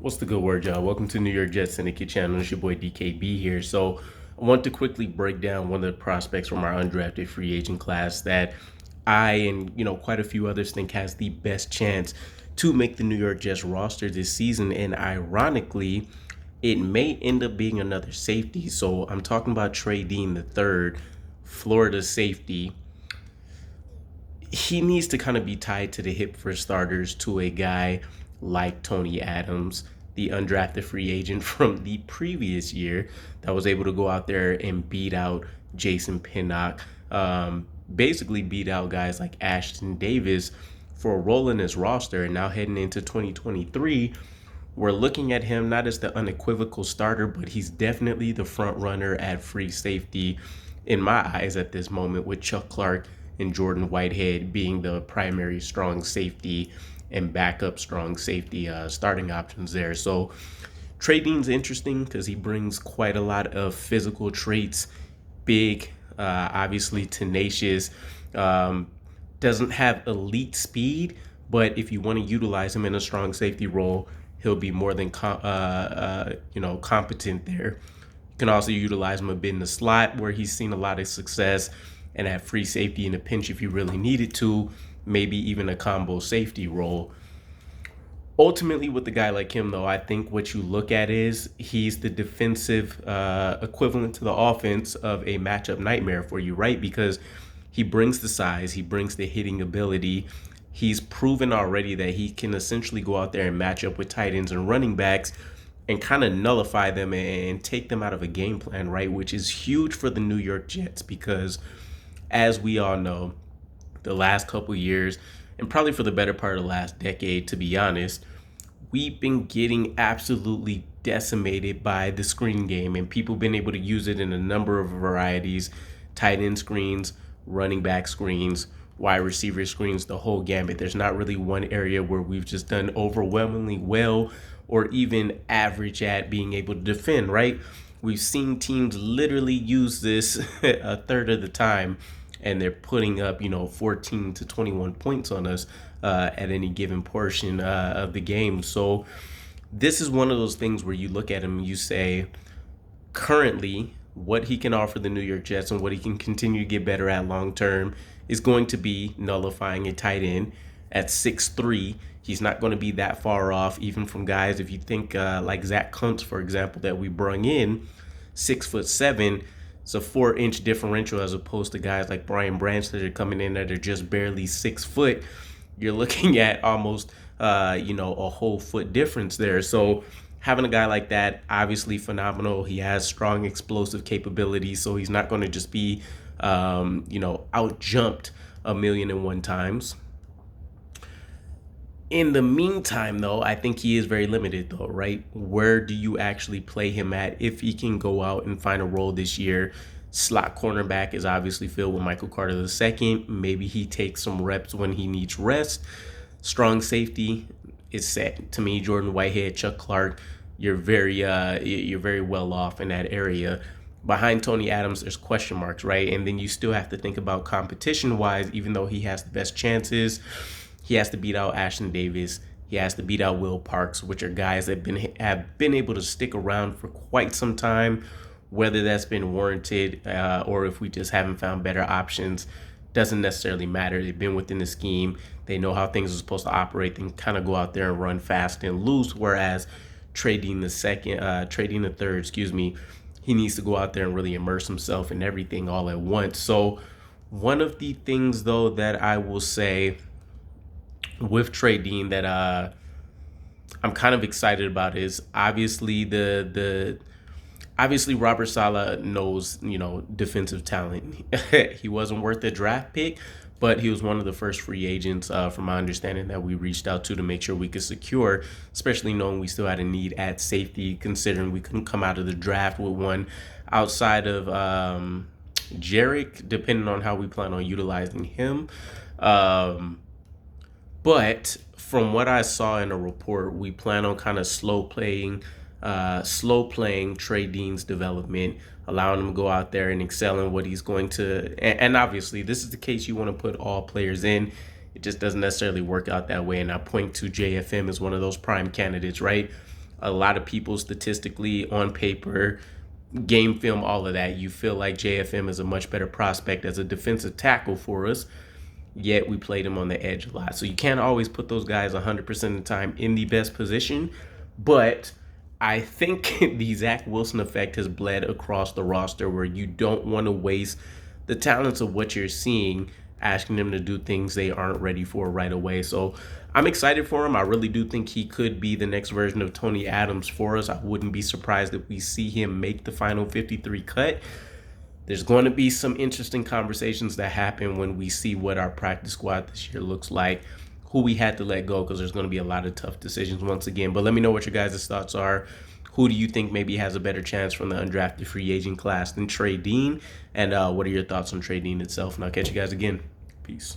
What's the good word, y'all? Welcome to New York Jets Syndicate channel. It's your boy DKB here. So I want to quickly break down one of the prospects from our undrafted free agent class that I and quite a few others think has the best chance to make the New York Jets roster this season. And ironically, it may end up being another safety. So I'm talking about Trey III, Florida safety. He needs to kind of be tied to the hip for starters to a guy like Tony Adams, the undrafted free agent from the previous year that was able to go out there and beat out Jason Pinnock, basically beat out guys like Ashton Davis for a role in his roster. And now heading into 2023, we're looking at him not as the unequivocal starter, but he's definitely the front runner at free safety in my eyes at this moment, with Chuck Clark and Jordan Whitehead being the primary strong safety and backup strong safety starting options there. So Trey Dean's interesting because he brings quite a lot of physical traits, big, obviously tenacious, doesn't have elite speed, but if you want to utilize him in a strong safety role, he'll be more than competent there. You can also utilize him a bit in the slot where he's seen a lot of success, and at free safety in a pinch if you really needed to, maybe even a combo safety role. Ultimately, with a guy like him, though, I think what you look at is he's the defensive equivalent to the offense of a matchup nightmare for you, right? Because he brings the size, he brings the hitting ability. He's proven already that he can essentially go out there and match up with tight ends and running backs and kind of nullify them and take them out of a game plan, right? Which is huge for the New York Jets because, as we all know, the last couple years, and probably for the better part of the last decade, to be honest, we've been getting absolutely decimated by the screen game, and people have been able to use it in a number of varieties: tight end screens, running back screens, wide receiver screens, the whole gambit. There's not really one area where we've just done overwhelmingly well or even average at being able to defend, right? We've seen teams literally use this a third of the time, and they're putting up, 14 to 21 points on us at any given portion of the game. So this is one of those things where you look at him and you say, currently, what he can offer the New York Jets and what he can continue to get better at long term is going to be nullifying a tight end at 6'3". He's not going to be that far off, even from guys, if you think like Zach Kuntz, for example, that we brung in, 6'7". It's a 4-inch differential as opposed to guys like Brian Branch that are coming in that are just barely 6 foot. You're looking at almost, a whole foot difference there. So having a guy like that, obviously phenomenal. He has strong explosive capabilities, so he's not going to just be, out jumped 1,000,001 times. In the meantime, though, I think he is very limited, though, right? Where do you actually play him at if he can go out and find a role this year? Slot cornerback is obviously filled with Michael Carter II. Maybe he takes some reps when he needs rest. Strong safety is set. To me, Jordan Whitehead, Chuck Clark, you're very well off in that area. Behind Tony Adams, there's question marks, right? And then you still have to think about competition-wise, even though he has the best chances. He has to beat out Ashton Davis. He has to beat out Will Parks, which are guys that have been able to stick around for quite some time. Whether that's been warranted or if we just haven't found better options doesn't necessarily matter. They've been within the scheme. They know how things are supposed to operate. They can kind of go out there and run fast and loose. Whereas Trey Dean III, he needs to go out there and really immerse himself in everything all at once. So one of the things, though, that I will say with Trey Dean that I'm kind of excited about is obviously obviously Robert Saleh knows, defensive talent. He wasn't worth a draft pick, but he was one of the first free agents, from my understanding, that we reached out to make sure we could secure, especially knowing we still had a need at safety, considering we couldn't come out of the draft with one outside of Jarek, depending on how we plan on utilizing him. But from what I saw in a report, we plan on kind of slow playing Trey Dean's development, allowing him to go out there and excel in what he's going to. And obviously, this is the case you want to put all players in. It just doesn't necessarily work out that way. And I point to JFM as one of those prime candidates, right? a lot of people statistically on paper, game film, all of that, you feel like JFM is a much better prospect as a defensive tackle for us. Yet we played him on the edge a lot. So you can't always put those guys 100% of the time in the best position. But I think the Zach Wilson effect has bled across the roster where you don't want to waste the talents of what you're seeing, asking them to do things they aren't ready for right away. So I'm excited for him. I really do think he could be the next version of Tony Adams for us. I wouldn't be surprised if we see him make the final 53 cut. There's going to be some interesting conversations that happen when we see what our practice squad this year looks like, who we had to let go, because there's going to be a lot of tough decisions once again. But let me know what your guys' thoughts are. Who do you think maybe has a better chance from the undrafted free agent class than Trey Dean? And what are your thoughts on Trey Dean itself? And I'll catch you guys again. Peace.